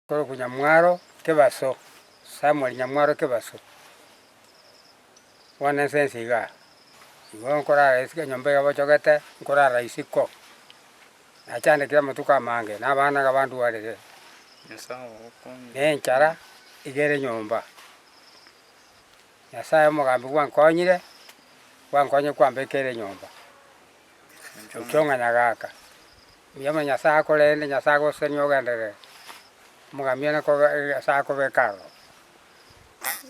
Koro kunyamwaro kebaso Samuel Nyamwaro kebaso wana sensi ga ibo nkora esike nyombe yabo chogete nkora isiko achane kila matuka mange na bana ga bandu wale nchara igere nyomba Nyasaye mugambi gwankonyire gwankonye kwambekere nyomba uchonga nyagaka yama Nyasaye akolende Nyasaye gosenyo ogendere mugambiana ko sako bekaro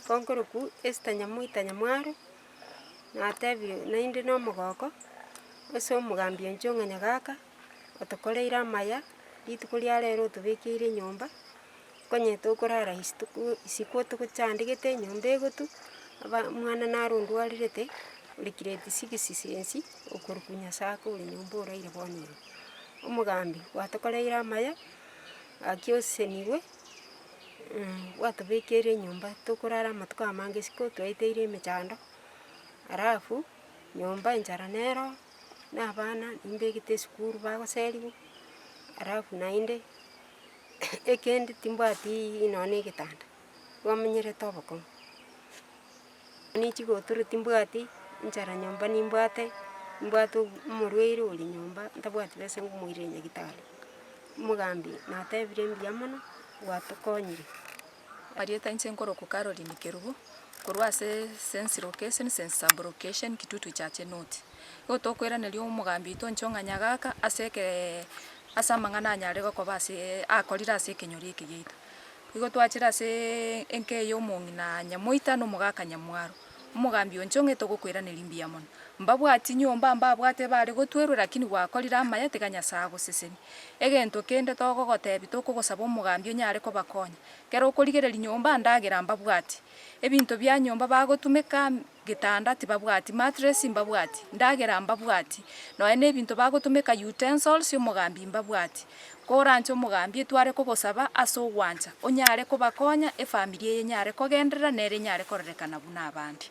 Konkoroku Esther Nyamuita Nyamwaro natebire nainde no mogoko ase omogambi onchonga nyagaka otokoreire amaya rituko ria rero tobekire nyomba konyete okorara isiko togochandegete nyomba egotu mwana narondwarirete ori grade 6 sensi okoruku Nyasaye ore nyomba oraire bono omogambi gwatokoreire amaya akioseniwe gwatobekere nyomba tokorara amatuko amange isiko twaiteire emechando alafu nyomba enchara nero na abana nimbegete esukuru bagoseriwa alafu naende ekende timbwati nonye na egetanda twamenyerete obokong'u nichigotoreti timbwati enchara nyomba nimbwate omorwaire ore nyomba ntabwati besa ngomoirire nyagitari omogambi natebire mbuya mono gwatokonyire. Marieta inche nkoroku Caroline Kerubu korwa ase sense location sense sub location Kitutu Chache North. Igo tokweraneri omogambi oito onchonga nyagaka ase amang'ana anyare gokoba ase akorire ase ekenyoro eke giaito. Igo twachire ase enka ya omong'ina Nyamoita na omogaka Nyamwaro. Omogambi onchong'e togokweraneri mbuya mono. Mbabwati nyomba mbabwate bare gotwerwa lakini gwakorire amaya tiga Nyasaye agoseseni. Egento kende togogotebi tokogosaba omogambi onyare kobakonya. Kero okorigereri nyomba ndagera mbabwati. Ebinto bia nyomba bagotumeka gitanda tibabwati mattress mbabwati. Ndagera mbabwati. Nonya na ebinto bagotumeka utensils omogambi mbabwati. Koranche omogambi etware kogosaba ase ogwancha onyare kobakonya efamily eye enyare kogenderera nere enyare kororekana buna abande.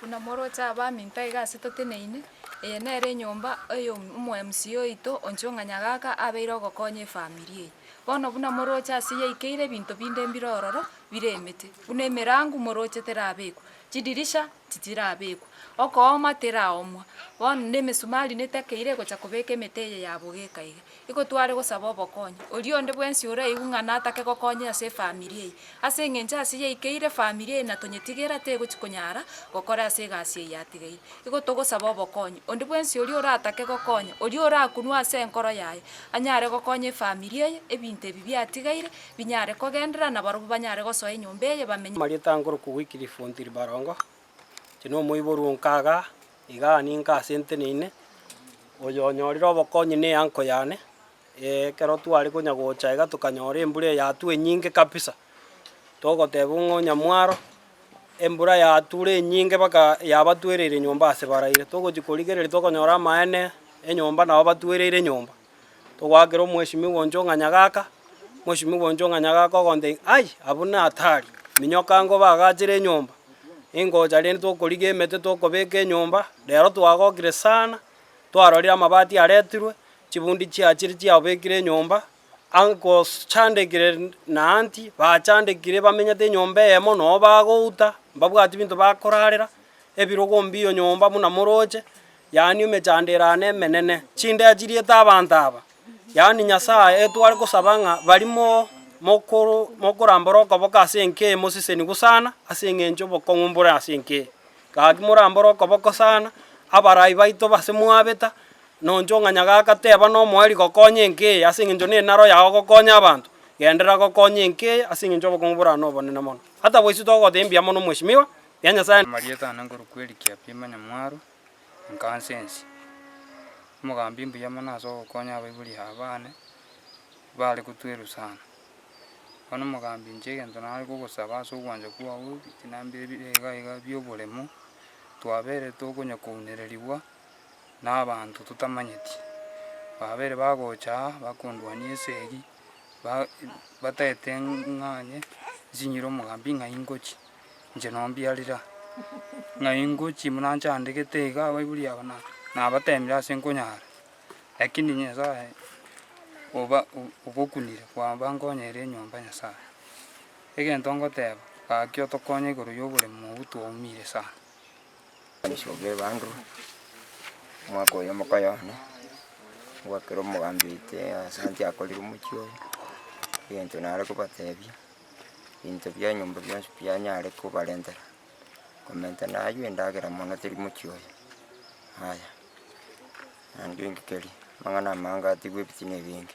Buna moroche abaminto iga ase toteneine nere enyomba omo MCA oito onchonga nyagaka abeire ogokonya efamily eye. Bono buna moroche ase yaikeire ebinto binde mbirororo biremete. Buna emerango moroche terabekwa. Chidirisha titirabekwa. Okooma teraomwa. Bono na emesumari netakeire gocha kobeka emete eye yabo geka iga. Igo tware gosaba obokonyi. Oria onde bwensi oraigu ng'a natake gokonya ase efamily eye. Ase eng'encho ase yaikeire family eye natonyetigera tegochi konyara gokora ase egasi eye yatigaire. Igo togosaba obokonyi. Onde bwensi oria oratake gokonya, oria orakunwa ase enkoro yaye anyare gokonya efamily eye ebinto ebi biatigaire binyare kogenderera na barabwo banyare gosoa enyomba eye bamenye. Marieta nkoroku Wycliffe Ontiri Barongo. Chino omoiboru nkaga iga ninka ase enteneine oyo onyorire obokonyi na uncle yane kero tware konya gocha iga tokanyora embura yatwa enyinge kabisa togoteba ng'o Nyamwaro embura yatura enyinge baka yabatwereire nyomba ase baraire togochi korigereri tokonyora amaene enyomba nabo batwereire nyomba togwakera omweshimiwa onchonga nyagaka mweshimiwa onchonga nyagaka ogonte ai abwo na hatari minyoka ngo bagachire enyomba ingocha rende tokoriga emete tokobeka enyomba rero twagokire sana twarorire amabati aretirwe chibundi chiachire chiabekire enyomba uncles chandekire na aunty bachandekire bamenyete enyomba eyemo no bagouta mbabwati binto bakorarera ebirogo mbiyo nyomba buna moroche yani omechandera ane emenene chinde achiriete abanto aba yani Nyasaye etware gosaba ng'a barimo mokorambora okoboka ase enke mosiseni gosana ase eng'encho obokong'u mbore ase enke gaki morambora okoboko sana abarai baito base mwabeta nonchonga nyagaka teba nomoeri gokonya enke ase eng'encho na enaro yago gokonya abanto genderera gokonya enke ase eng'encho obokong'u borane obonene mono ata boiso togoteba mbuya mono mweshimiwa ya Nyasaye. Marieta nkoroku Kiapima Nyamwaro nkansensi omogambi mbuya mono ase ogokonya abaibori abane bare gotwerwa sana bono omogambi inche egento nare kogosaba ase ogwancha kwago tinambire iga bia oboremo twabere tokonya kounereriwa na abanto totamanyeti, babere bagocha bakondwania esegi batagete ng'anye nsinyire omogambi ng'ai ngochi inche no mbiarera ng'ai ngochi buna nchandegete iga abaibori aba nabatemire ase nkonyara, lakini nyasaye obokunire kwamba nkonyere enyomba nyasaye. Egento nkoteba gaki otokonye igoro ya oboremo obwo twaumire sana. Nishobe bandu mwaka oyo mokoyone gwakera omogambi oite asante akorire omochio oyo egento nare kobatebia binto bia nyomba bionsi bianyare kobarentera komenta naywa endagera mono teri mochio oyo aya nandi ngikeri mang'ana amange atigwa ebitina ebinge.